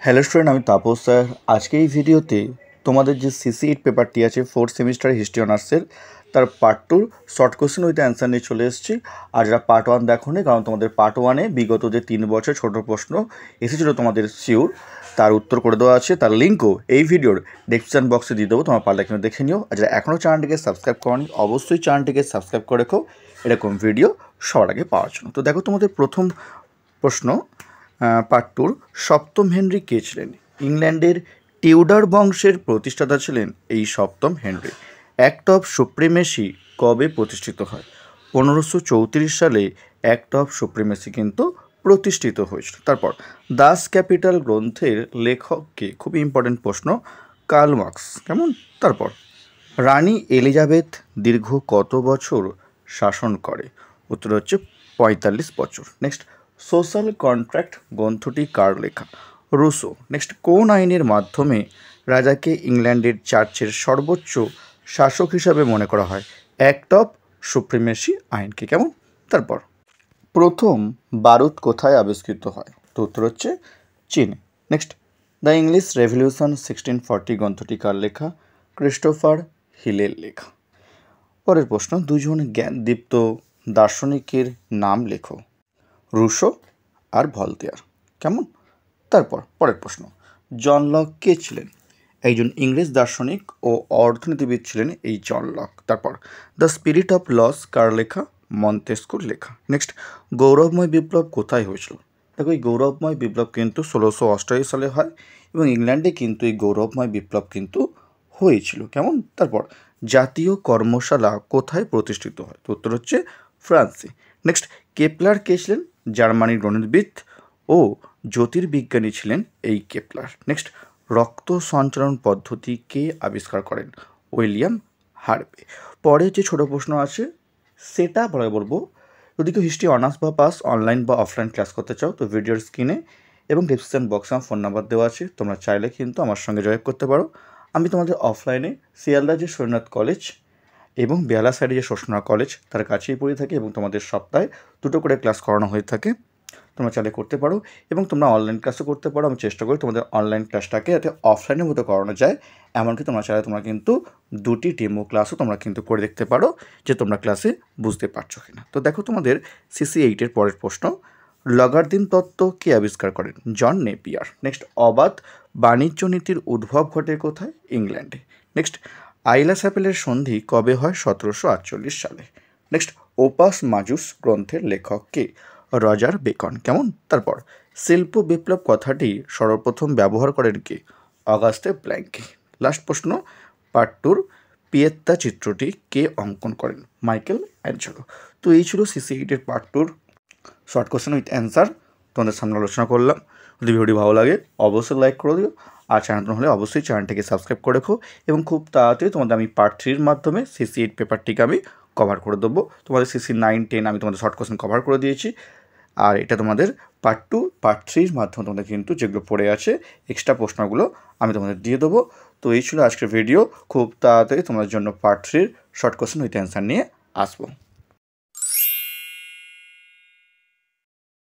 Hello student, আমি Tapas sir. আজকে এই ভিডিওতে তোমাদের যে CC8 পেপারটি আছে 4th সেমিস্টার হিস্ট্রি অনার্সের, তার part 2 short question with answer নিয়ে চলে এসেছি। আর যারা পার্ট 1 দেখো নি, কারণ তোমাদের পার্ট 1-এ বিগত যে 3 বছর ছোট প্রশ্ন এসেছিলো তোমাদের শিওর, তার উত্তর করে দেওয়া আছে। তার লিঙ্কও এই ভিডিওর ডেসক্রিপশন বক্সে দিয়ে দেবো, তোমার পারলে কিন্তু দেখে নিও। আর যারা এখনও চ্যানেলটিকে সাবস্ক্রাইব করনি, অবশ্যই চ্যানেলটিকে সাবস্ক্রাইব করে রেখো এরকম ভিডিও সবার আগে পাওয়ার জন্য। তো দেখো, তোমাদের প্রথম প্রশ্ন, পার্ট 2, সপ্তম হেনরি কে ছিলেন? ইংল্যান্ডের টিউডার বংশের প্রতিষ্ঠাতা ছিলেন এই সপ্তম হেনরি। অ্যাক্ট অফ সুপ্রিমেসি কবে প্রতিষ্ঠিত হয়? 1534 সালে অ্যাক্ট অফ সুপ্রিমেসি কিন্তু প্রতিষ্ঠিত হয়েছিল। তারপর দাস ক্যাপিটাল গ্রন্থের লেখককে, খুবই ইম্পর্টেন্ট প্রশ্ন, কার্ল মার্কস। কেমন? তারপর রানী এলিজাবেথ দীর্ঘ কত বছর শাসন করে? উত্তর হচ্ছে 45 বছর। নেক্সট, সোশ্যাল কন্ট্রাক্ট গ্রন্থটি কার লেখা? রুসো। নেক্সট, কোন আইনের মাধ্যমে রাজাকে ইংল্যান্ডের চার্চের সর্বোচ্চ শাসক হিসাবে মনে করা হয়? অ্যাক্ট অফ সুপ্রিমেসি আইনকে। কেমন? তারপর প্রথম বারুদ কোথায় আবিষ্কৃত হয়? তো উত্তর হচ্ছে চীনে। নেক্সট, দ্য ইংলিশ রেভলিউশন 1640 গ্রন্থটি কার লেখা? ক্রিস্টোফার হিলের লেখা। পরের প্রশ্ন, দুজন জ্ঞানদীপ্ত দার্শনিকের নাম লেখো। রুশো আর ভলতেয়ার। কেমন? তারপর পরের প্রশ্ন, জন লক কে ছিলেন? একজন ইংরেজ দার্শনিক ও অর্থনীতিবিদ ছিলেন এই জন লক। তারপর দ্য স্পিরিট অফ লস কার লেখা? মন্তেস্কুর লেখা। নেক্সট, গৌরবময় বিপ্লব কোথায় হয়েছিল? দেখো, এই গৌরবময় বিপ্লব কিন্তু 1688 সালে হয় এবং ইংল্যান্ডে কিন্তু এই গৌরবময় বিপ্লব কিন্তু হয়েছিল। কেমন? তারপর জাতীয় কর্মশালা কোথায় প্রতিষ্ঠিত হয়? তো উত্তর হচ্ছে ফ্রান্সে। নেক্সট, কেপলার কে ছিলেন? জার্মানির গণিতবিদ ও জ্যোতির্বিজ্ঞানী ছিলেন এই কেপলার। নেক্সট, রক্ত সঞ্চালন পদ্ধতি কে আবিষ্কার করেন? William Harvey. পরে যে ছোট প্রশ্ন আছে সেটা পরে বলবো। যদি কেউ হিস্ট্রি অনার্স বা পাস অনলাইন বা অফলাইন ক্লাস করতে চাও, তো ভিডিওর স্ক্রিনে এবং ডিসক্রিপশন বক্সে আমার ফোন নাম্বার দেওয়া আছে, তোমরা চাইলে কিন্তু আমার সঙ্গে যোগাযোগ করতে পারো। আমি তোমাদের অফলাইনে শিয়ালদা যে সোমনাথ কলেজ এবং বেহালা সাইডে যে শোষণা কলেজ, তার কাছেই পড়ে থাকি এবং তোমাদের সপ্তাহে 2টো করে ক্লাস করানো হয়ে থাকে। তোমরা চাইলে করতে পারো এবং তোমরা অনলাইন ক্লাসও করতে পারো। আমি চেষ্টা করি তোমাদের অনলাইন ক্লাসটাকে যাতে অফলাইনের মতো করানো যায়। এমনকি তোমরা চাইলে তোমরা কিন্তু 2টি ডেমো ক্লাসও তোমরা কিন্তু করে দেখতে পারো যে তোমরা ক্লাসে বুঝতে পারছো কিনা। তো দেখো, তোমাদের CC8-এর পরের প্রশ্ন, লগারিদম তত্ত্ব কে আবিষ্কার করেন? জন নেপিয়ার। নেক্সট, অবাধ বাণিজ্য নীতির উদ্ভব ঘটে কোথায়? ইংল্যান্ডে। নেক্সট, আইলা চ্যাপেলের সন্ধি কবে হয়? 1748 সালে। নেক্সট, ওপাস মাজুস গ্রন্থের লেখক কে? Roger beacon. কেমন? তারপর শিল্প বিপ্লব কথাটি সর্বপ্রথম ব্যবহার করেন কে? Auguste Blanqui. লাস্ট প্রশ্ন, পার্ট 2-র পিয়েত্তা চিত্রটি কে অঙ্কন করেন? Michelangelo. তো এই ছিল CC8-এর পার্ট 2-র শর্ট কোশ্চেন উইথ অ্যান্সার তোমাদের সামনে আলোচনা করলাম। যদি ভিডিওটি ভালো লাগে অবশ্যই লাইক করে দিও, আর চ্যানেল হলে অবশ্যই চ্যানেলটিকে সাবস্ক্রাইব করে রেখো এবং খুব তাড়াতাড়ি তোমাদের আমি পার্ট 3-র মাধ্যমে CC8 পেপারটিকে আমি কভার করে দেবো। তোমাদের CC9, 10 আমি তোমাদের শর্ট কোশ্চেন কভার করে দিয়েছি, আর এটা তোমাদের পার্ট 2, পার্ট 3-র মাধ্যমে তোমাদের কিন্তু যেগুলো পড়ে আছে এক্সট্রা প্রশ্নগুলো আমি তোমাদের দিয়ে দেবো। তো এই ছিল আজকের ভিডিও। খুব তাড়াতাড়ি তোমাদের জন্য পার্ট 3-র শর্ট কোশ্চেন উইথ অ্যান্সার নিয়ে আসবো।